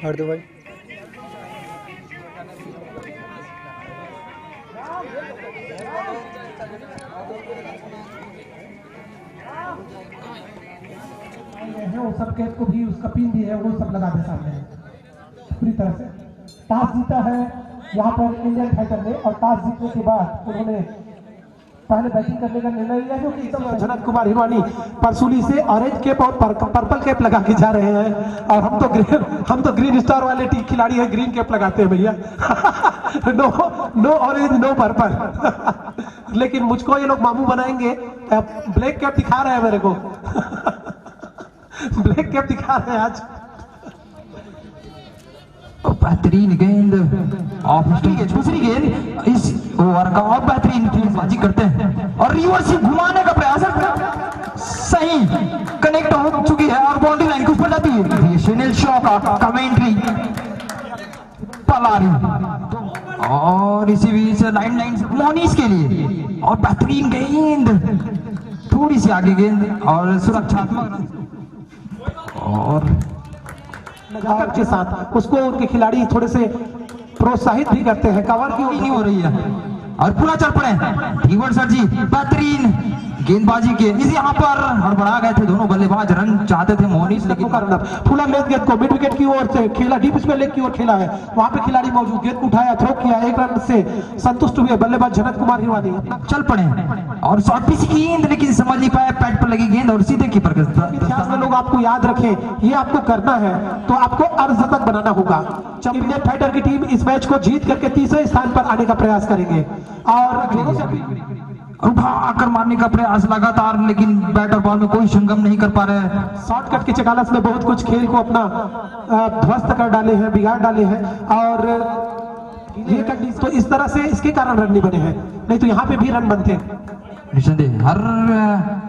हट दो भाई। वो सब कैच को भी उसका पिन भी है वो सब लगा दे सामने पूरी तरह से। टॉस जीता है यहाँ पर इंडियन फाइटर ने और टॉस जीतने के बाद उन्होंने पहले बैटिंग करने का निर्णय लिया जो कि जनक कुमार हिरवानी परसूली से ऑरेंज कैप और पर्पल कैप लगा के जा रहे हैं और हम तो ग्रीन स्टार वाले खिलाड़ी हैं, ग्रीन कैप लगाते हैं भैया। No orange no purple. लेकिन मुझको ये लोग मामू बनाएंगे, ब्लैक कैप दिखा रहे हैं मेरे को। ब्लैक कैप दिखा रहे हैं आज। बेहतरीन गेंद ऑफ स्टंप, दूसरी गेंद इस ओवर का और बेहतरीन गेंदबाजी करते हैं और रिवर्स घुमाने का प्रयास सही कनेक्ट हो चुकी है और बाउंड्री लाइन के ऊपर जाती है। सुनील शॉ का कमेंट्री पलारी और इसी बीच लाइन मोनीस के लिए और बेहतरीन गेंद, थोड़ी सी आगे गेंद और सुरक्षात्मक और नजाकत के साथ उसको उनके खिलाड़ी थोड़े से प्रोत्साहित भी करते हैं। कवर की नहीं हो रही है और पूरा चल पड़े धीवर सर जी बेहतरीन गेंदबाजी के इस यहाँ पर हड़बड़ा गए थे दोनों बल्लेबाज, रन चाहते थे मोनीस लेकिन फुला लेग गेंद को मिड विकेट की ओर से खेला, डीप स्क्वायर लेग की ओर खेला है, वहां पे खिलाड़ी मौजूद, गेंद को उठाया, थ्रो किया, एक रन से संतुष्ट हुए बल्लेबाज जनक कुमार हिरवानी। चल पड़े और शॉर्ट पिच की गेंद लेकिन समझ नहीं पाया, पैड पर लगी गेंद और सीधे कीपर के इतिहास में लोग आपको याद रखें, ये आपको करना है तो आपको अर्धशतक बनाना होगा। इंडियन फाइटर की टीम इस मैच को जीत करके तीसरे स्थान पर आने का प्रयास करेंगे और उठा आकर मारने का प्रयास लगातार, लेकिन बैटर बॉल में कोई संगम नहीं कर पा रहे हैं। शॉर्टकट की चकालस में बहुत कुछ खेल को अपना ध्वस्त कर डाले हैं, बिगाड़ डाले हैं और ये कंडीशन तो इस तरह से इसके कारण रन नहीं बने हैं, नहीं तो यहाँ पे भी रन बनते। निसंदेह हर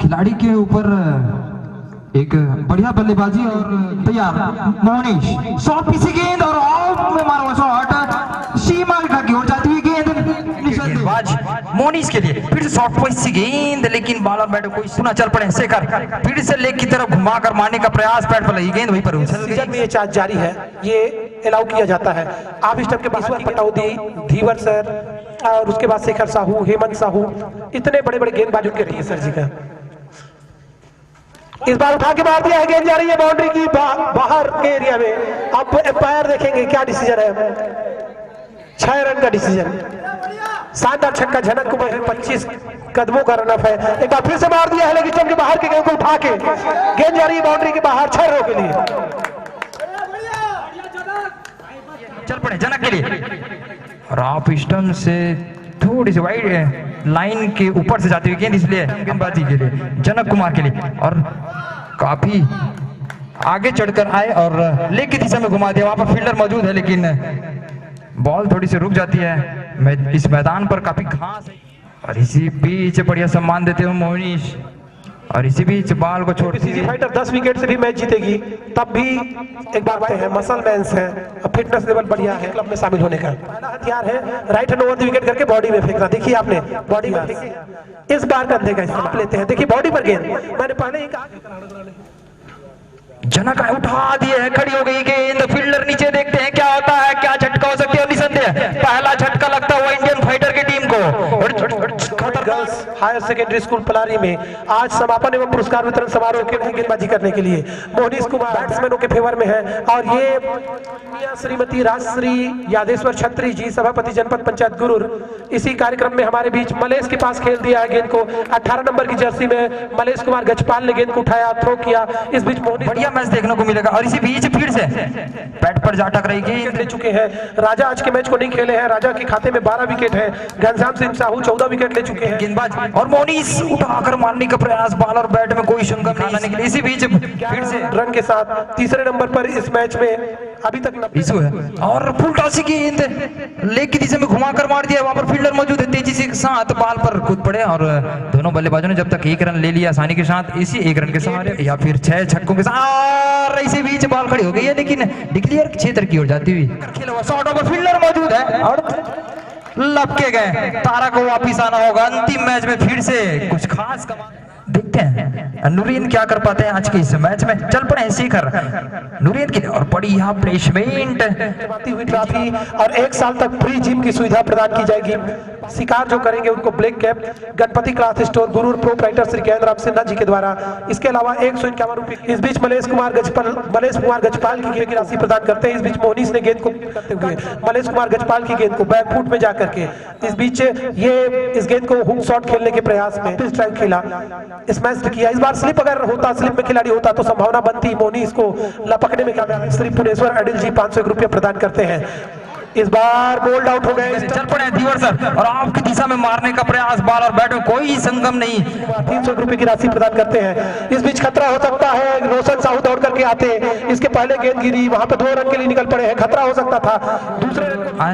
खिलाड़ी के ऊपर एक बढ़िया बल्लेबाजी और तैयार मोनीश शॉट पीछे गेंद और आउट में मारा शॉट सीमा रेखा की ओर जाती हुई गेंद गेंदबाज मोनीश के लिए फिर से शॉट पीछे गेंद लेकिन बॉलर बैटर कोई सुना चल पड़े शेखर फिर से लेग की तरफ घुमाकर मारने का प्रयास, पैड पर लगी गेंद वहीं पर सीजन में ये चार्ज जारी है, ये अलाउ किया जाता है। आप स्टंप के ईश्वर पटौदी, धीवर सर और उसके बाद शेखर साहू, हेमंत साहू, इतने बड़े बड़े गेंदबाज उनके रही है सर जी का। इस बार उठा के मार दिया है, गेंद जा रही है बाउंड्री की बाहर के एरिया में। अब एम्पायर देखेंगे क्या डिसीजन है। 6 रन का डिसीजन, शानदार छक्का जनक कुमार, 25 कदमों का रन अप है। एक बार फिर से मार दिया है लेकिन स्टंप के बाहर के गेंद को उठा के गेंद जा रही है बाउंड्री के बाहर 6 रनों के लिए। चल पड़े जनक के लिए और ऑफ स्टंप से थोड़ी सी वाइड लाइन के ऊपर से जाती हुई गेंद, इसलिए गेंदबाजी के लिए जनक कुमार के लिए और काफी आगे चढ़कर आए और लेग की दिशा में घुमा दिया। वहां पर फील्डर मौजूद है लेकिन बॉल थोड़ी सी रुक जाती है। इस मैदान पर काफी घास और इसी बीच बढ़िया सम्मान देते हुए मोनीश और इसी बीच बॉल को छोड़ सीजी फाइटर 10 विकेट से भी मैच जीतेगी तब भी एक बात है, मसल मैंस है, फिटनेस लेवल बढ़िया है क्लब में शामिल होने का। पहला हथियार है right hand over the wicket करके बॉडी में फेंकना। देखिए आपने बॉडी में इस बार कंधे का इस्तेमाल लेते हैं, देखिए बॉडी पर गेंद, मैंने पहले ही कहा जनक उठा दिए है, खड़ी हो गई गेंद, फील्डर नीचे देखते हैं क्या होता है, क्या झटका हो सकती है। निसंदेह पहला झटका लगता हुआ इंडियन फाइटर की टीम को। Girls higher secondary school Palari में आज समापन एवं पुरस्कार वितरण समारोह के गेंदबाजी करने के लिए मोनीश कुमार बैट्समैनों के फेवर में है और ये श्रीमती राजश्री यादेश्वर छत्री जी, सभापति जनपद पंचायत गुरुर, इसी कार्यक्रम में हमारे बीच मलेश के पास खेल दिया है गेंद को। 18 नंबर की जर्सी में मलेश कुमार गजपाल ने गेंद को उठाया, थ्रो किया। इस बीच मोनीश बढ़िया मैच देखने को मिलेगा और इसी बीच फिर से बैट पर जा टकराई गेंद ले चुके हैं। राजा आज के मैच को नहीं खेले हैं, राजा के खाते में 12 विकेट है। घनश्याम सिंह साहू 14 विकेट ले चुके हैं। गेंदबाज और मोनीश उठाकर मारने का प्रयास, बॉल और बैट में कोई संगम नहीं लाने के लिए। इसी बीच फिर से रन के साथ तीसरे नंबर पर इस मैच में अभी तक इशू है और फुल टॉस की गेंद लेग की दिशा में घुमाकर मार दिया। वहां पर फील्डर मौजूद है, तेजी से साथ बॉल पर कूद पड़े और दोनों बल्लेबाजों ने जब तक 1 रन ले लिया आसानी के साथ, इसी 1 रन के सहारे या फिर 6 छक्कों के साथ, और इसी बीच बॉल खड़ी हो गई है लेकिन डिक्लेयर क्षेत्र की ओर जाती हुई खेला हुआ शॉट ओवर, फील्डर मौजूद है और लपके गए। तारा को वापिस आना होगा अंतिम मैच में, फिर से कुछ खास देखते हैं। नूरियन क्या कर पाते हैं आज के इस मैच में। चल पड़े हैं शिखर नूरियन की और बड़ी यहाँ प्लेसमेंट आती हुई ट्रॉफी और 1 साल तक फ्री जिम की सुविधा प्रदान की जाएगी। शिकार जो करेंगे उनको black cap Ganpati cloth store Gurur proprietor Shri Gajendra Ram Sinha ji के द्वारा। इसके अलावा 151 रुपए। इस बीच मलेश कुमार गजपाल की गेंद की राशि प्रदान करते हैं। इस बीच मोहनीश ने गेंद को करते हुए मलेश कुमार गजपाल की गेंद को बैक फुट में जाकर के इस बीच ये इस गेंद को हुक शॉट खेलने के प्रयास में स्ट्राइक खेला, स्मैश किया। इस बार स्लिप अगर होता, स्लिप में खिलाड़ी होता तो संभावना बनती मोहनीश को लपकने में कामयाब। श्री पुनेश्वर अडिल जी 501 रुपये प्रदान करते हैं। इस बार बोल्ड आउट हो गए। चल पड़े हैं धीवर सर और आपकी दिशा में मारने का प्रयास, बॉल और बैट में कोई संगम नहीं। 300 रुपए की राशि प्रदान करते हैं। इस बीच खतरा हो सकता है, रोशन साहू दौड़ करके आते, इसके पहले गेंद गिरी, वहां पे 2 रन के लिए निकल पड़े हैं, खतरा हो सकता था दूसरे।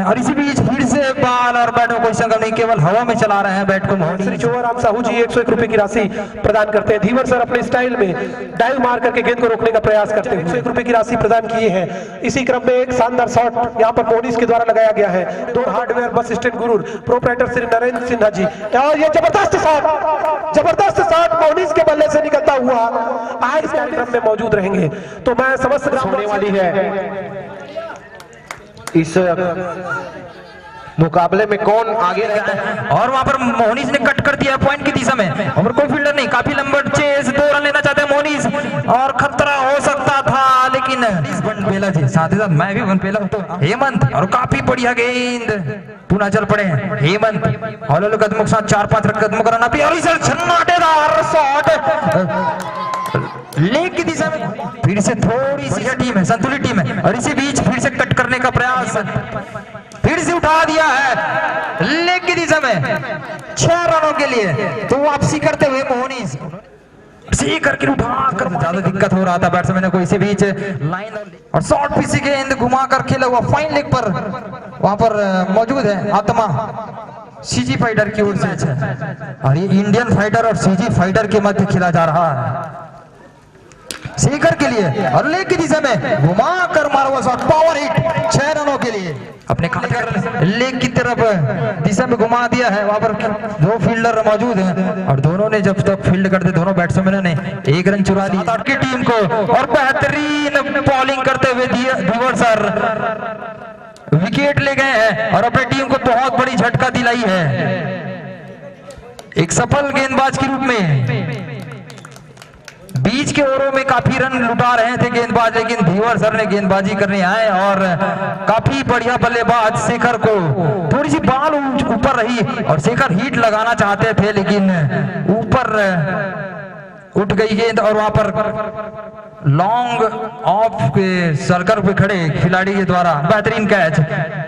और इसी बीच फिर से बॉल और बैट में कोई संगम नहीं, केवल हवा में चला रहे हैं बैट को। श्री चोराम साहू जी 101 रुपए की राशि प्रदान करते हैं। धीवर सर अपने स्टाइल में डाइव मार करके गेंद को रोकने का प्रयास करते हैं। 101 रुपए की राशि प्रदान किए हैं। इसी क्रम में एक शानदार शॉट यहाँ पर मोहनीश के द्वारा लगाया गया है। दो हार्डवेयर बस स्टैंड गुरूर प्रोप्राइटर श्री नरेंद्र सिन्हा जी और ये जबरदस्त शॉट मोहनीश के बल्ले से निकलता हुआ आज इस कार्यक्रम में मौजूद रहेंगे तो मैं समझ सकता हूं होने वाली है। इस मुकाबले में कौन आगे रहता है और वहां पर मोहनीश ने कट कर दिया पॉइंट की दिशा में और कोई फील्डर नहीं, काफी लंबा चेस, 2 रन लेना चाहते हैं मोहनीश और खतरा हो सकता था लेकिन बनपेला जी साथ ही साथ मैं भी बनपेला हूं तो हेमंत और काफी बढ़िया गेंद पुनः चल पड़े हैं हेमंत हौले कदमों के साथ 4-5 कदमों का रन और इस छन्नाटेदार शॉट लेग की दिशा में फिर से थोड़ी सी टीम है, संतुलित टीम है और इसी बीच फिर से कट करने का प्रयास, फिर से उठा दिया है लेग की दिशा में 6 रनों के लिए तो वापसी करते हुए मोहनीश सी करके उठा कर ज्यादा दिक्कत हो रहा था बैट्समैन को। इसी बीच लाइन और शॉर्ट पिच गेंद घुमा कर खेला हुआ फाइन लेग पर वहां पर मौजूद है आत्मा सीजी फाइटर की ओर से और ये इंडियन फाइटर और सीजी फाइटर के मध्य खेला जा रहा है शेखर के लिए और लेग की दिशा में घुमा कर मारा हुआ शॉट पावर हिट 6 रनों के लिए अपने खाते लेग की तरफ दिशा में घुमा दिया है। वहां पर 2 फील्डर मौजूद हैं और दोनों ने जब तक फील्ड करते दोनों बैट्समैनों ने 1 रन चुरा लिया की टीम को और बेहतरीन बॉलिंग करते हुए धीवर सर विकेट ले गए हैं और अपनी टीम को बहुत बड़ी झटका दिलाई है। एक सफल गेंदबाज के रूप में बीच के ओवरों में काफी रन लुटा रहे थे गेंदबाज, लेकिन धीवर सर ने गेंदबाजी करने आए और काफी बढ़िया बल्लेबाज शेखर को थोड़ी सी बॉल ऊपर रही और शेखर हिट लगाना चाहते थे लेकिन ऊपर उठ गई गेंद और वहां पर लॉन्ग ऑफ के सर्कल पे खड़े खिलाड़ी के द्वारा बेहतरीन कैच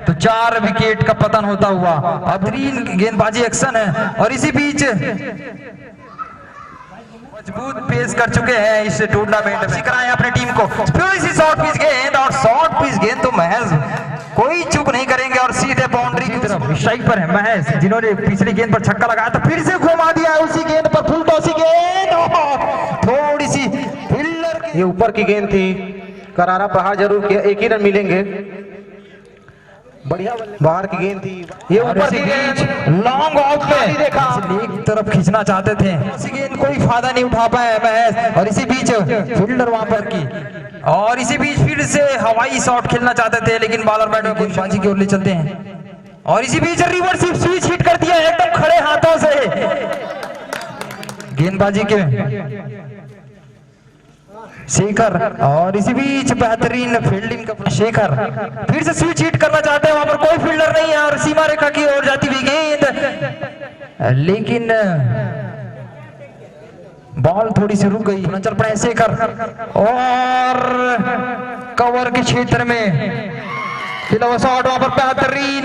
तो 4 विकेट का पतन होता हुआ बेहतरीन गेंदबाजी एक्शन है और इसी बीच मजबूत पेश कर चुके हैं इस टूर्नामेंट में कराएं अपनी टीम को शॉर्ट पिच गेंद और शॉर्ट पिच गेंद तो महज कोई चूक नहीं करेंगे और सीधे बाउंड्री की तरफ स्ट्राइक पर है महज जिन्होंने पिछली गेंद पर छक्का लगाया तो फिर से घुमा दिया है उसी गेंद पर फुल टॉसी गेंद थोड़ी सी फील्डर ये ऊपर की गेंद थी, करारा प्रहार जरूर किया, 1 ही रन मिलेंगे। बढ़िया बाहर की गेंद थी, ये ऊपर की गेंद लॉन्ग ऑफ पे देखा एक तरफ खींचना चाहते थे इसी गेंद कोई फायदा नहीं उठा पाए महज और इसी बीच फील्डर वहां पर की और इसी बीच फिर से हवाई शॉट खेलना चाहते थे लेकिन बॉलर बैट में गेंदबाजी की ओर ले चलते हैं और इसी बीच रिवर्स स्विच हिट कर दिया एकदम खड़े हाथों से गेंदबाजी के शेखर और इसी बीच बेहतरीन फील्डिंग का शेखर फिर से स्विच हिट करना चाहते हैं, वहां पर कोई फील्डर नहीं है और सीमा रेखा की ओर जाती हुई गेंद लेकिन बॉल थोड़ी सी रुक गई। चल पड़े शेखर और कवर के क्षेत्र में खेला हुआ शॉट वहां पर बेहतरीन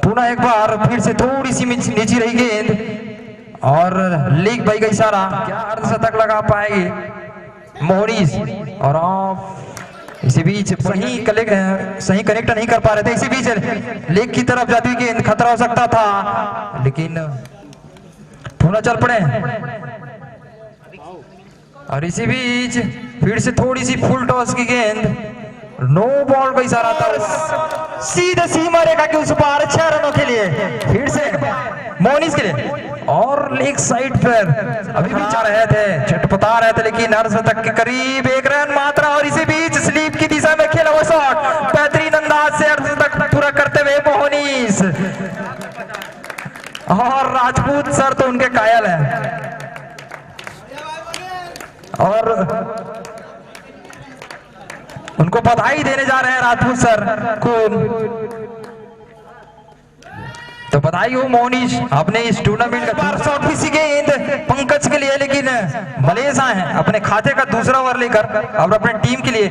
पुनः एक बार फिर से थोड़ी सी नीचे रही गेंद और लीग भाई का इशारा क्या अर्धशतक लगा पाएगी मोहनीश और ऑफ इसी बीच सही कनेक्ट नहीं कर पा रहे थे। इसी बीच लेग की तरफ जाती हुई गेंद खतरा हो सकता था लेकिन पुनः चल पड़े और इसी बीच फिर से थोड़ी सी फुल टॉस की गेंद नो बॉल का इशारा था सीधे सीमा रेखा के उस पार 6 रनों के लिए फिर से मोनिस के लिए और लेग साइड पर अभी भी जा रहे थे, छटपटा रहे थे, लेकिन अर्ध तक के करीब 1 रन मात्रा। और इसी बीच स्लीप की दिशा में खेला हुआ शॉट बेहतरीन अंदाज से अर्ध तक पूरा करते हुए मोहनीस। और राजपूत सर तो उनके कायल हैं और उनको बधाई देने जा रहे हैं राजपूत सर को। तो बधाई हो मोनिश, आपने इस टूर्नामेंट का बार शॉट भी गेंद पंकज के लिए, लेकिन मलेश आए हैं अपने खाते का दूसरा ओवर लेकर और अपने टीम के लिए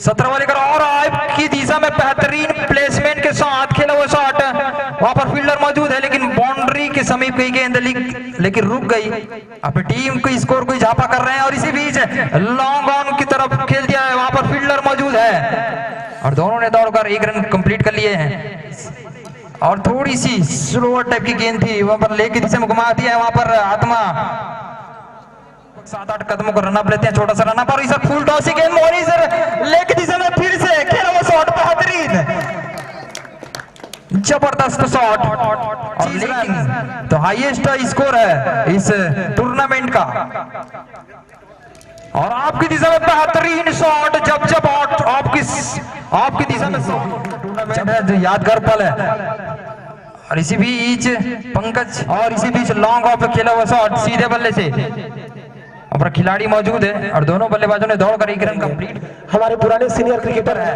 17 ओवर लेकर। और आपकी दिशा में बेहतरीन प्लेसमेंट के साथ खेला हुआ शॉट, वहां पर फील्डर मौजूद है लेकिन बाउंड्री के समीप गई गेंद लेकिन रुक गई। अपनी टीम को स्कोर को इजाफा कर रहे हैं और इसी बीच लॉन्ग ऑन की तरफ खेल दिया है, वहां पर फील्डर मौजूद है और दोनों ने दौड़कर 1 रन कंप्लीट कर लिए हैं। और थोड़ी सी स्लोअर टाइप की गेंद थी, वहां पर लेग की दिशा में घुमा दिया है, वहां पर आत्मा 7-8 कदमों को रन अप लेते हैं, छोटा सा रन अप। और इस फुल टॉस गेंद मोनी सर लेग की दिशा में फिर से खेला हुआ शॉट बेहतरीन जबरदस्त शॉट। तो हाईएस्ट स्कोर है इस टूर्नामेंट का और आपकी दिशा में बेहतरीन शॉट जब आपकी दिशा में टूर्नामेंट है जो यादगार पल है। और इसी बीच पंकज और इसी बीच लॉन्ग ऑफ खेला हुआ शॉट सीधे बल्ले से और खिलाड़ी मौजूद है और दोनों बल्लेबाजों ने दौड़कर 1 रन कंप्लीट। हमारे पुराने सीनियर क्रिकेटर है,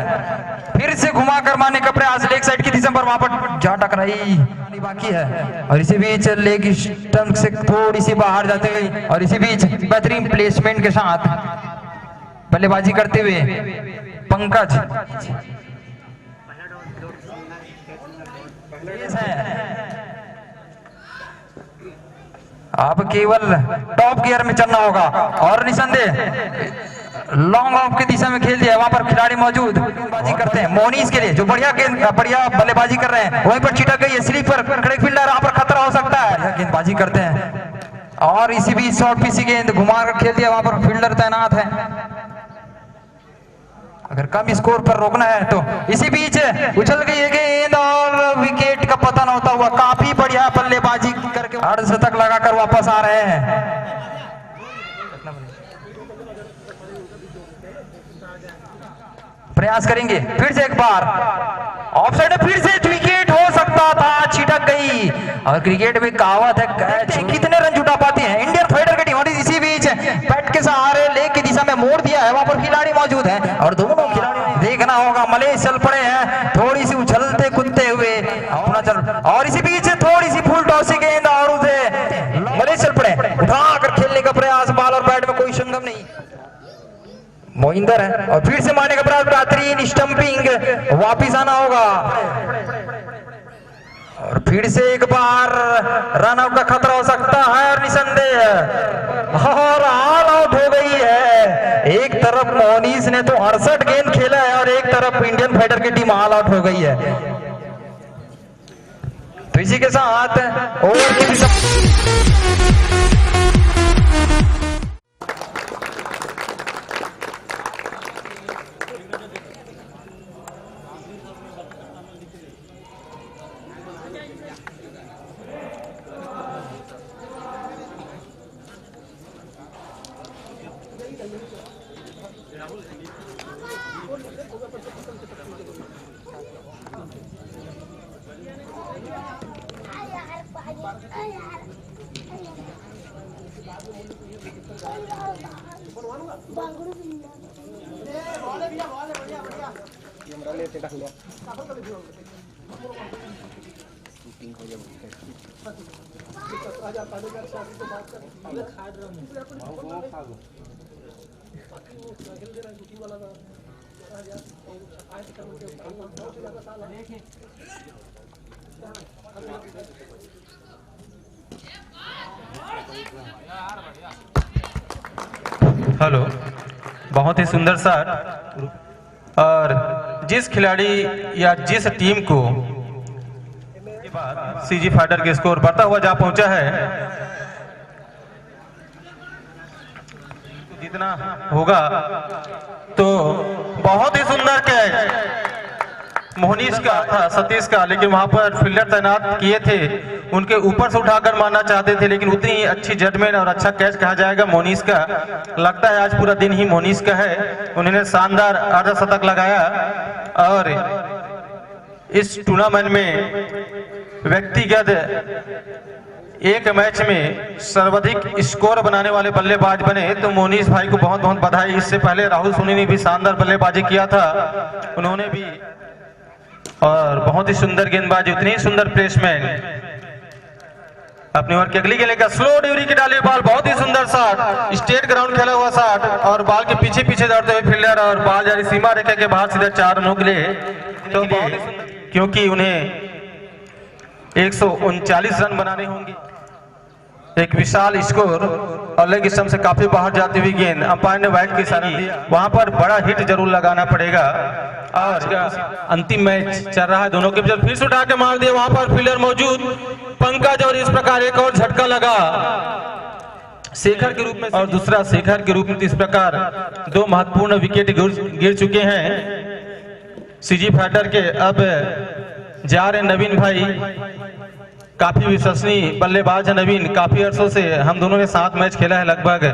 फिर से घुमा कर मारने का प्रयास लेग साइड की दिशा पर, वहां पर जा टकराई बाकी है और इसी बीच लेग स्टंप से थोड़ी सी बाहर जाते हुए और इसी बीच बेहतरीन प्लेसमेंट के साथ बल्लेबाजी करते हुए पंकज आप केवल टॉप गियर में चलना होगा और निसंदेह लॉन्ग ऑफ की दिशा में खेल दिया, वहां पर खिलाड़ी मौजूद बाजी करते हैं मोनीस के लिए जो बढ़िया बल्लेबाजी कर रहे हैं। वहीं पर छिटक गई है स्लीपर, खड़े फील्डर, वहां पर खतरा हो सकता है, गेंदबाजी करते हैं और इसी बीच शॉर्ट पीसी गेंद घुमा कर खेल दिया, वहां पर फील्डर तैनात है। अगर कम स्कोर पर रोकना है तो इसी बीच उछल गई है गेंद और विकेट का पतन होता हुआ काफी बढ़िया बल्लेबाजी करके अर्धशतक लगाकर वापस आ रहे हैं। प्रयास करेंगे फिर से एक बार, ऑफसाइड में फिर से विकेट हो सकता था, छिटक गई। और क्रिकेट में कहावत है कैच कितने रन जुटा पाते हैं इंडियन फाइटर की टीम। और इसी बीच बैट के सहारे लेग की दिशा में मोड़ दिया है, वहां पर खिलाड़ी मौजूद हैं और दोनों खिलाड़ी देखना होगा मलेश चल पड़े हैं थोड़ी सी उछलते कूदते हुए अपना चल। और इसी बीच थोड़ी सी फुल टॉस गेंद और उसे मलेश चल पड़े, उठाकर खेलने का प्रयास, बॉल और बैट में कोई संगम नहीं, मोहिंदर है और फिर से मारने का प्रयास, बेहतरीन स्टंपिंग, वापिस आना होगा और फिर से एक बार रन आउट का खतरा हो सकता है और निसंदेह और ऑल आउट हो गई है। एक तरफ मोनीस ने तो 68 गेंद खेला है और एक तरफ इंडियन फाइटर की टीम ऑल आउट हो गई है। तो इसी के साथ ओवर की हेलो, बहुत ही सुंदर शॉट। और जिस खिलाड़ी या जिस टीम को सीजी फाइटर के स्कोर बढ़ता हुआ जा पहुंचा है, जितना होगा तो बहुत ही सुंदर कैच मोहनीश का था, सतीश का, लेकिन वहां पर फील्डर तैनात किए थे, उनके ऊपर से उठाकर मारना चाहते थे, लेकिन उतनी ही अच्छी जजमेंट और अच्छा कैच कहा जाएगा मोहनीश का। लगता है आज पूरा दिन ही मोहनीश का है। उन्होंने शानदार अर्धशतक लगाया और इस टूर्नामेंट में व्यक्तिगत एक मैच में सर्वाधिक स्कोर बनाने वाले बल्लेबाज बने, तो मोहनीश भाई को बहुत बहुत बधाई। इससे पहले राहुल सोनी ने भी शानदार बल्लेबाजी किया था, उन्होंने भी, और बहुत ही सुंदर गेंदबाजी, उतनी ही सुंदर प्लेसमेंट। अपने ओवर की अगली गेंद लेकर स्लो डिलीवरी की डाली बॉल, बहुत ही सुंदर शॉट, स्टेट ग्राउंड खेला हुआ शॉट, और बॉल के पीछे पीछे दौड़ते हुए फील्डर, और बॉल जारी सीमा रेखा के बाहर सीधा 4 रनों के लिए, तो क्योंकि उन्हें 139 रन बनाने होंगे। एक विशाल स्कोर और लेग स्टंप से काफी बाहर जाती हुई गेंद, अंपायर ने वाइड की इशारा दिया, वहां पर बड़ा हिट जरूर लगाना पड़ेगा। और अंतिम मैच चल रहा है दोनों के बीच, फिर से उठा के मार दिया, वहां पर फील्डर मौजूद पंकज, और इस प्रकार एक और झटका लगा शेखर के रूप में, और दूसरा शेखर के रूप में। इस प्रकार 2 महत्वपूर्ण विकेट गिर चुके हैं सीजी फाइटर के। अब जा रहे नवीन भाई, काफी विश्वसनीय बल्लेबाज है नवीन, काफी अर्सों से हम दोनों ने साथ मैच खेला है, लगभग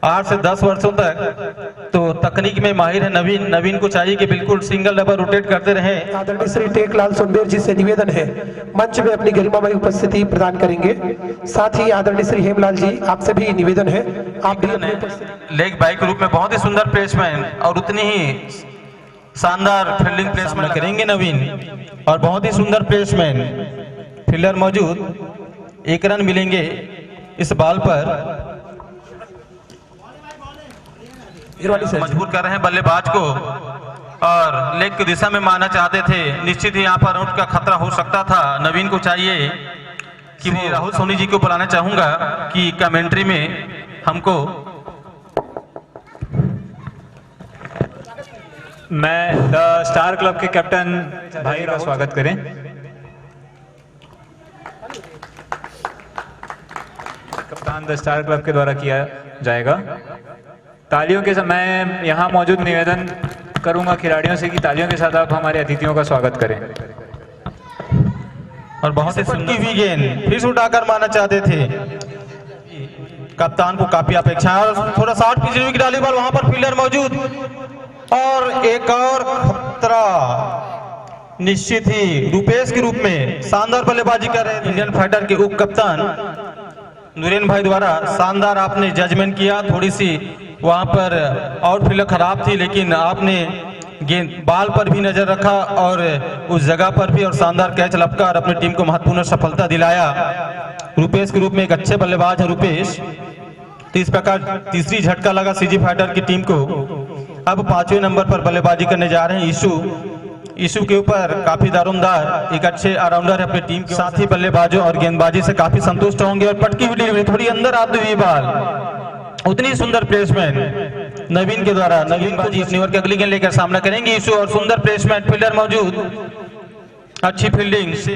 8 से 10 वर्षों तक, तो तकनीक में माहिर है नवीन। नवीन को चाहिए कि बिल्कुल सिंगल डबल रोटेट करते रहे। आदरणीय श्री टेकलाल सुनबेर जी से निवेदन है, मंच में अपनी गरिमामय उपस्थिति प्रदान करेंगे। साथ ही आदरणीय श्री हेमलाल जी, आपसे भी निवेदन है, आप भी लेग बाई के रूप में बहुत ही सुंदर प्लेसमेंट और उतनी ही शानदार फील्डिंग प्लेसमेंट करेंगे नवीन, और बहुत ही सुंदर प्लेसमेंट, फील्डर मौजूद, 1 रन मिलेंगे इस बॉल पर। मजबूर कर रहे हैं बल्लेबाज को, और लेग की दिशा में मारना चाहते थे, निश्चित ही यहाँ पर आउट का खतरा हो सकता था। नवीन को चाहिए कि वो, राहुल सोनी जी को बुलाना चाहूंगा कि कमेंट्री में हमको, मैं द स्टार क्लब के कैप्टन भाई का स्वागत करें। कप्तान द स्टार क्लब के द्वारा किया जाएगा। तालियों के साथ मैं यहाँ मौजूद निवेदन करूंगा खिलाड़ियों से कि तालियों के साथ आप हमारे अतिथियों का स्वागत करें। और बहुत ही सुंदर हुई गेंद, फिर से उठाकर मारना चाहते थे, कप्तान को काफी अपेक्षा, और थोड़ा 60 पिछड़ी की डाली बॉल, वहां पर फील्डर मौजूद, और एक और खतरा निश्चित ही रूपेश के रूप में शानदार बल्लेबाजी कर रहे हैं इंडियन फाइटर के उप कप्तान नुरेन भाई द्वारा। शानदार आपने जजमेंट किया, थोड़ी सी वहां पर आउटफील्ड खराब थी, लेकिन आपने गेंद बॉल पर भी नजर रखा और उस जगह पर भी, और शानदार कैच लपका और अपनी टीम को महत्वपूर्ण सफलता दिलाया। रूपेश के रूप में एक अच्छे बल्लेबाज है रूपेश। तो इस प्रकार तीसरी झटका लगा सीजी फाइटर की टीम को। अब 5वें नंबर पर बल्लेबाजी करने जा रहे हैं ईशु के ऊपर काफी दारोमदार एक अच्छे ऑलराउंडर है अपनी टीम के, साथ ही बल्लेबाजों और गेंदबाजी से काफी संतुष्ट होंगे। और पटकी हुई डिलीवरी, थोड़ी अंदर आती हुई बॉल, उतनी सुंदर प्लेसमेंट नवीन के द्वारा। नवीन बाजी अपनी ओवर की अगली गेंद लेकर सामना करेंगे ईशु, और सुंदर प्लेसमेंट, फील्डर मौजूद, अच्छी फील्डिंग से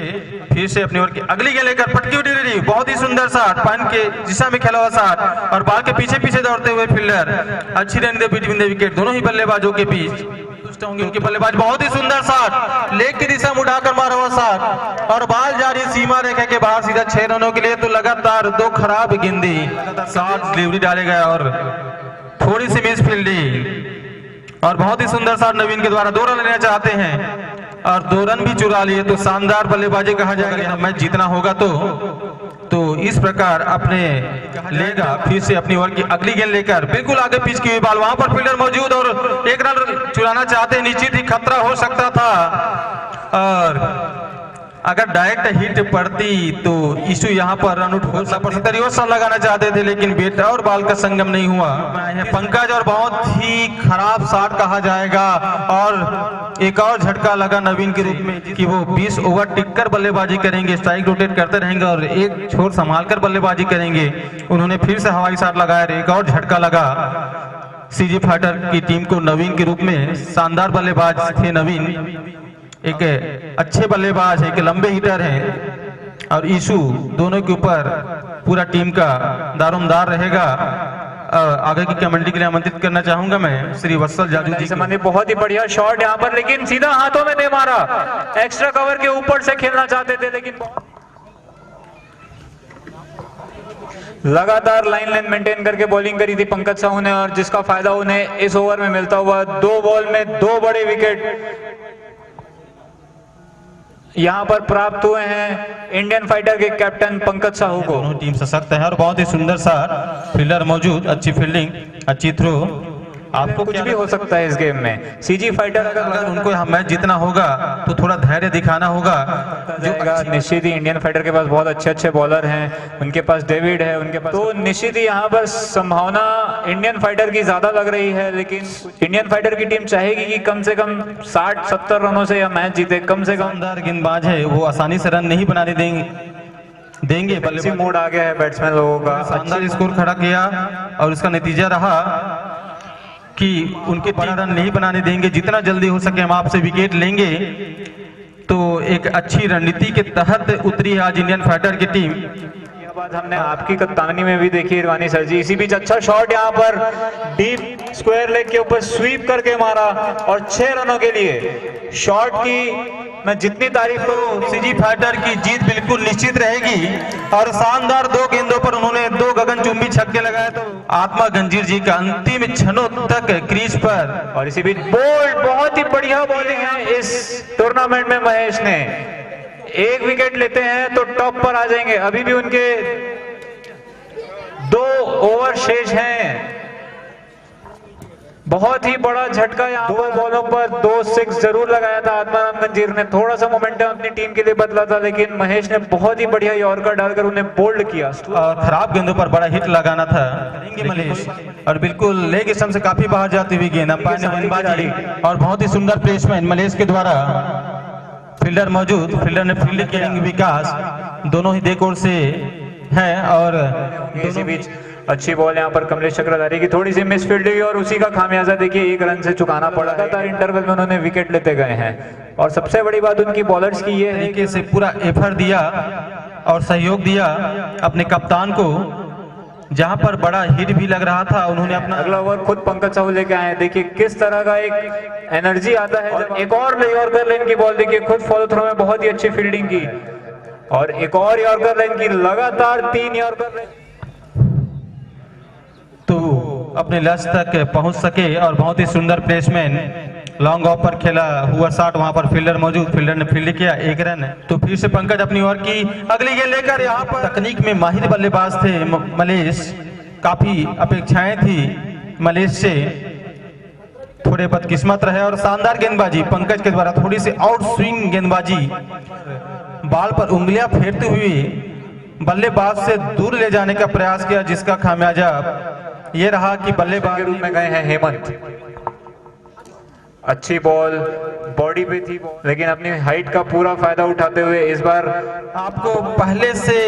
फिर से अपनी ओवर की अगली गेंद लेकर पटकी हुई डिलीवरी, बहुत ही सुंदर शॉट, पॉइंट के दिशा में खेला हुआ शॉट, और बॉल के पीछे पीछे दौड़ते हुए फील्डर, अच्छी run they between the wicket, दोनों ही बल्लेबाजों के बीच होंगे उनके बल्लेबाज। बहुत ही सुंदर शॉट, लेग की दिशा में उठाकर मारा हुआ शॉट, और बॉल जारी सीमा रेखा के बाहर सीधा 6 रनों के लिए। तो लगातार 2 खराब गेंदी, शॉट डिलीवरी डाले गए और थोड़ी सी मिस फील्डिंग, और बहुत ही सुंदर शॉट नवीन के द्वारा। 2 रन लेना चाहते हैं और 2 रन भी चुरा लिए, तो शानदार बल्लेबाजी कहा जाएगा। मैच जीतना होगा तो इस प्रकार अपने लेगा। फिर से अपनी ओवर की अगली गेंद लेकर बिल्कुल आगे पिच की हुई बॉल, वहां पर फील्डर मौजूद और 1 रन चुराना चाहते, निश्चित ही खतरा हो सकता था। और अगर डायरेक्ट हिट पड़ती तो इशू यहाँ पर रन आउट हो सकता, रिवर्स रन लगाना चाहते थे, लेकिन बेट और बॉल का संगम नहीं हुआ। पंकज, और बहुत ही खराब शॉट कहा जाएगा, और एक और झटका लगा नवीन के रूप में कि वो 20 ओवर टिककर बल्लेबाजी करेंगे, स्ट्राइक रोटेट करते रहेंगे और एक छोर संभालकर बल्लेबाजी करेंगे। उन्होंने फिर से हवाई शॉट लगाया, एक और झटका लगा सीजी फाइटर की टीम को नवीन के रूप में। शानदार बल्लेबाज थे नवीन, एक अच्छे बल्लेबाज है, एक लंबे हिटर हैं, और ईशु, दोनों के ऊपर पूरा टीम का दारोमदार रहेगा। आगे की कमेंट्री के लिए आमंत्रित करना चाहूंगा मैं श्री वत्सल जादू जी को। संबंधी बहुत ही बढ़िया शॉट यहाँ पर, लेकिन सीधा हाथों में दे मारा। एक्स्ट्रा कवर के ऊपर से खेलना चाहते थे, लेकिन लगातार लाइन लेंथ मेंटेन करके बॉलिंग करी थी पंकज साहू ने, और जिसका फायदा उन्हें इस ओवर में मिलता हुआ। 2 बॉल में 2 बड़े विकेट यहां पर प्राप्त हुए हैं इंडियन फाइटर के कैप्टन पंकज साहू को। दोनों टीम सशक्त है और बहुत ही सुंदर सा फील्डर मौजूद, अच्छी फील्डिंग, अच्छी थ्रो। आपको कुछ भी हो सकता है इस गेम में। सीजी फाइटर अगर उनको मैच जीतना होगा तो थोड़ा धैर्य दिखाना होगा। जो निश्चित ही इंडियन फाइटर के पास बहुत अच्छे बॉलर हैं, उनके पास डेविड है, उनके पास, तो निश्चित ही यहाँ पर संभावना इंडियन फाइटर की ज्यादा लग रही है। लेकिन इंडियन फाइटर की टीम चाहेगी कि कम से कम 60-70 रनों से यह मैच जीते। कम से कम शानदार गेंदबाज है, वो आसानी से रन नहीं बनाने देंगे। बल्कि मूड आ गया है बैट्समैन लोगों का। शानदार स्कोर खड़ा किया और उसका नतीजा रहा कि उनके बड़ा रन नहीं बनाने देंगे। जितना जल्दी हो सके हम आपसे विकेट लेंगे। तो एक अच्छी रणनीति के तहत उतरी है आज इंडियन फाइटर की टीम। यह बात हमने आपकी कप्तानी में भी देखी इरवानी सर जी। इसी बीच अच्छा शॉट यहाँ पर डीप स्क्वायर लेग के ऊपर स्वीप करके मारा और 6 रनों के लिए शॉट की मैं जितनी तारीफ करूं, सीजी फाइटर की जीत बिल्कुल निश्चित रहेगी। और शानदार 2 गेंदों पर उन्होंने 2 गगनचुंबी छक्के लगाए। तो आत्मा गंजीर जी का अंतिम क्षणों तक क्रीज पर, और इसी बीच बोल्ड, बहुत ही बढ़िया बॉलिंग है इस टूर्नामेंट में महेश ने। 1 विकेट लेते हैं तो टॉप पर आ जाएंगे। अभी भी उनके 2 ओवर शेष हैं। बहुत ही बड़ा झटका यहाँ 2 बॉलों पर 2 6 जरूर लगाया था आत्माराम गंजीर ने। थोड़ा सा मोमेंटम अपनी टीम के लिए बदला था, लेकिन महेश ने बहुत ही बढ़िया यॉर्कर डालकर उन्हें बोल्ड किया। और खराब गेंदों पर बड़ा हिट लगाना था मलेश, और बिल्कुल लेग स्टंप से काफी बाहर जाती हुई गेंद अंपायर ने गेंदबाजी, और बहुत ही सुंदर प्लेसमेंट मलेश के द्वारा। फील्डर मौजूद, फील्डर ने फील्ड किया। विकास दोनों ही देख ओर से है। और इसी बीच अच्छी बॉल यहाँ पर कमलेश चक्रधारी की थोड़ी सी मिस फील्ड हुई और उसी का खामियाजा देखिए 1 रन से चुकाना पड़ा। लगातार इंटरवल में उन्होंने विकेट लेते गए हैं। और सबसे बड़ी बात उनकी बॉलर्स की ये है कि से पूरा एफर्ट दिया और सहयोग दिया अपने कप्तान को। जहां पर बड़ा हिट भी लग रहा था, उन्होंने अपना अगला ओवर खुद पंकज साहू लेके आए हैं। देखिए किस तरह का एक एनर्जी आता है जब एक और यॉर्कर लाइन की बॉल देखिए खुद फॉलो थ्रो में बहुत ही अच्छी फील्डिंग की, और एक और यॉर्कर लाइन की, लगातार 3 यॉर्कर तो अपने लक्ष्य तक पहुंच सके। और बहुत ही सुंदर प्लेसमेंट, लॉन्ग ऑफ पर खेला हुआ शॉट, वहां पर फील्डर मौजूद, फील्डर ने फील्ड किया 1 रन। तो फिर से पंकज अपनी ओर की अगली गेंद लेकर यहाँ पर तकनीक में माहिर बल्लेबाज थे मलेश। काफी अपेक्षाएं थी मलेश से, थोड़े बदकिस्मत रहे। और शानदार गेंदबाजी पंकज के द्वारा, थोड़ी सी आउट स्विंग गेंदबाजी, बाल पर उंगलियां फेरते हुए बल्लेबाज से दूर ले जाने का प्रयास किया, जिसका खामियाजा ये रहा कि बल्लेबाज के रूप में गए हैं हेमंत। अच्छी बॉल बॉडी पे थी, लेकिन अपनी हाइट का पूरा फायदा उठाते हुए इस बार आपको पहले से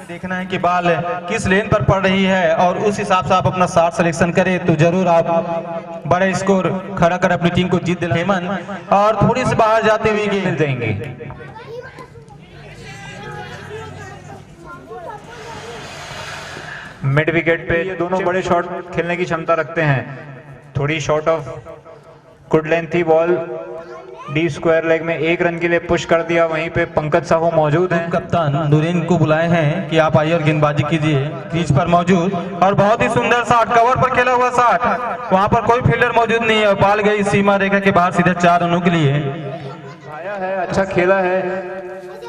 देखना है कि बाल किस लेन पर पड़ रही है, और उस हिसाब से आप अपना शॉट सिलेक्शन करें तो जरूर आप बड़े स्कोर खड़ा कर अपनी टीम को जीत दिला। हेमंत और थोड़ी सी बाहर जाते हुए मिल जाएंगे। मिड विकेट पे ये दोनों बड़े शॉट खेलने की क्षमता रखते हैं। थोड़ी शॉर्ट ऑफ गुड लेंथ थी बॉल, डी स्क्वायर लेग में 1 रन के लिए पुश कर दिया। वहीं पे पंकज साहू मौजूद हैं। कप्तान नूरेन को बुलाए हैं कि आप आइए और गेंदबाजी कीजिए, क्रीज पर मौजूद। और बहुत ही सुंदर शॉट, कवर पर खेला हुआ शॉट, वहां पर कोई फील्डर मौजूद नहीं है, बाल गई सीमा रेखा के बाहर सीधे 4 रनों के लिए। आया है, अच्छा खेला है,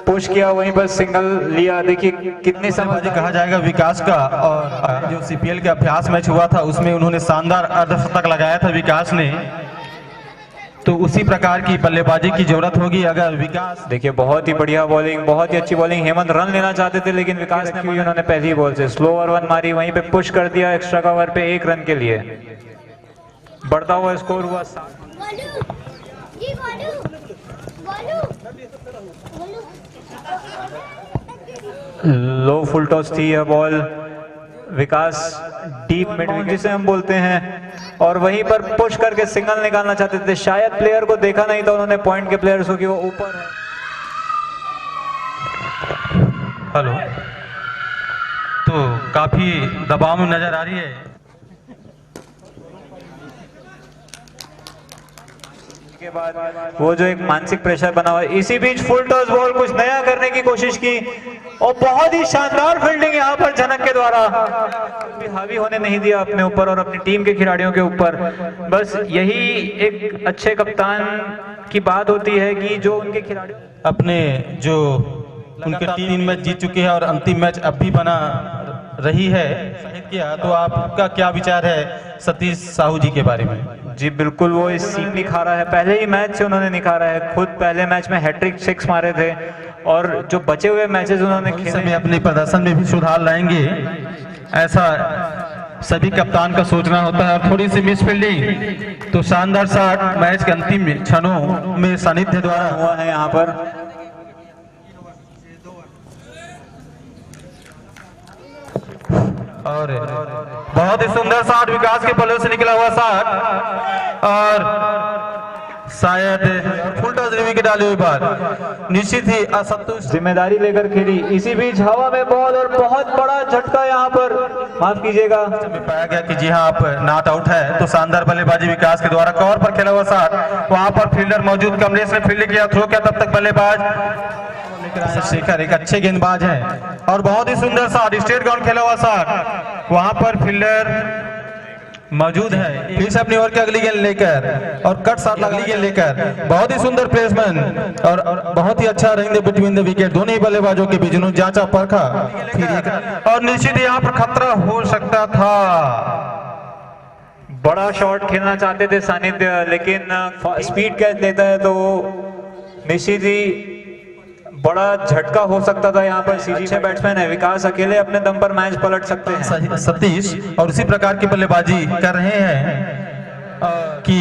पुश किया, वहीं पर सिंगल लिया। देखिए कितने समय कहा जाएगा विकास का। और जो सीपीएल के अभ्यास मैच हुआ था उसमें उन्होंने शानदार अर्धशतक लगाया था विकास ने, तो उसी प्रकार की बल्लेबाजी की जरूरत होगी अगर विकास। देखिए बहुत ही बढ़िया बॉलिंग, बहुत ही अच्छी बॉलिंग। हेमंत रन लेना चाहते थे लेकिन विकास ने उन्होंने पहली बॉल से स्लो ओवर 1 मारी, वहीं पे पुश कर दिया एक्स्ट्रा कवर पे 1 रन के लिए। बढ़ता हुआ स्कोर हुआ। लो फुल टॉस थी यह बॉल, विकास डीप मिड जिसे हम बोलते हैं, और वहीं पर पुश करके सिंगल निकालना चाहते थे। शायद प्लेयर को देखा नहीं था उन्होंने पॉइंट के प्लेयर्स को कि वो ऊपर है। हेलो, तो काफी काफी दबाव में नजर आ रही है। के बाद वो जो एक मानसिक प्रेशर बना हुआ है, इसी बीच फुल टॉस बॉल कुछ नया करने की कोशिश की और बहुत ही शानदार फील्डिंग यहाँ पर जनक के द्वारा, हावी होने नहीं दिया अपने ऊपर और अपनी टीम के खिलाड़ियों के ऊपर। बस यही एक अच्छे कप्तान की बात होती है कि जो उनके खिलाड़ियों अपने जो उनके 3 मैच जीत चुके हैं और अंतिम मैच अब भी बना रही है किया, तो आपका क्या विचार है सतीश साहू जी के बारे में? जी बिल्कुल, वो इस सीख निखारा है, पहले ही मैच से उन्होंने निखारा है। खुद पहले मैच में हैट्रिक 6 मारे थे और जो बचे हुए मैचेस उन्होंने खेले में अपने प्रदर्शन में भी सुधार लाएंगे, ऐसा सभी कप्तान का सोचना होता है। और थोड़ी सी मिस फील्डिंग तो शानदार शॉट मैच के अंतिम क्षणों में सानिध्य द्वारा हुआ है यहाँ पर। और बहुत ही सुंदर शॉट, विकास के बल्ले से निकला हुआ शॉट और शायद फुल टॉस रिव्यू की डाली हुई बात निश्चित ही असंतुष्ट जिम्मेदारी लेकर खेली। इसी बीच हवा में बॉल और बहुत बड़ा झटका यहाँ पर, माफ कीजिएगा, पाया गया कि जी हाँ आप नॉट आउट है। तो शानदार बल्लेबाजी विकास के द्वारा कवर पर खेला हुआ शॉट, वहां पर फील्डर मौजूद, कमलेश ने फील्डिंग किया, थ्रो किया, तब तक बल्लेबाज शेखर एक अच्छे गेंदबाज हैं और बहुत ही सुंदर शॉट, स्ट्रेट ग्राउंड खेला हुआ शॉट, वहां पर फील्डर मौजूद है। फिर से अपनी ओर की अगली गेंद लेकर और कट शॉट अगली गेंद लेकर बहुत ही सुंदर प्लेसमेंट और बहुत ही अच्छा रनिंग बिटवीन द विकेट, दोनों ही बल्लेबाजों के बीच जांचा परखा फिर और निश्चित यहाँ पर खतरा हो सकता था। बड़ा शॉट खेलना चाहते थे सानिध्य, लेकिन स्पीड कैच लेता है तो निश्चित ही बड़ा झटका हो सकता था यहाँ पर। सीजी बैट्समैन है, विकास अकेले अपने दम पर मैच पलट सकते हैं सतीश, और उसी प्रकार की बल्लेबाजी कर रहे हैं कि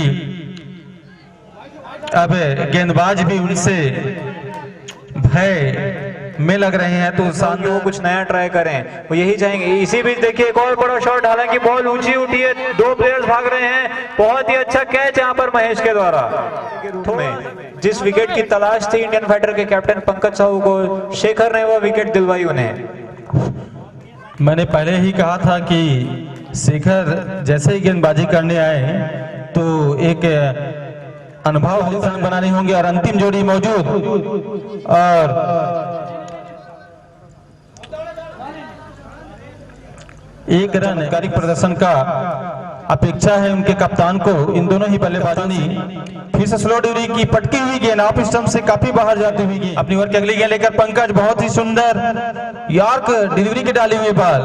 अब गेंदबाज भी उनसे भय में लग रहे हैं, तो वो कुछ नया ट्राई करें, वो यही चाहेंगे। इसी बीच देखिए एक और बड़ा शॉट, हालांकि बॉल ऊंची उठी है, 2 प्लेयर्स भाग रहे हैं, बहुत ही अच्छा कैच यहाँ पर महेश के द्वारा। जिस विकेट की तलाश थी इंडियन फाइटर के कैप्टन पंकज साहू को, शेखर ने वो विकेट दिलवाई उन्हें। मैंने पहले ही कहा था कि शेखर जैसे ही गेंदबाजी करने आए तो एक अनुभव बनाने होंगे और अंतिम जोड़ी मौजूद और एक रन आधिकारिक प्रदर्शन का अपेक्षा है उनके कप्तान को। इन दोनों ही बल्लेबाजों ने फिर से स्लो डिलीवरी की, पटकी हुई गेंद ऑफ स्टंप से काफी बाहर जाती हुई गेंद अपनी ओर की अगली गेंद लेकर पंकज बहुत ही सुंदर यॉर्क डिलीवरी की डाली हुई बॉल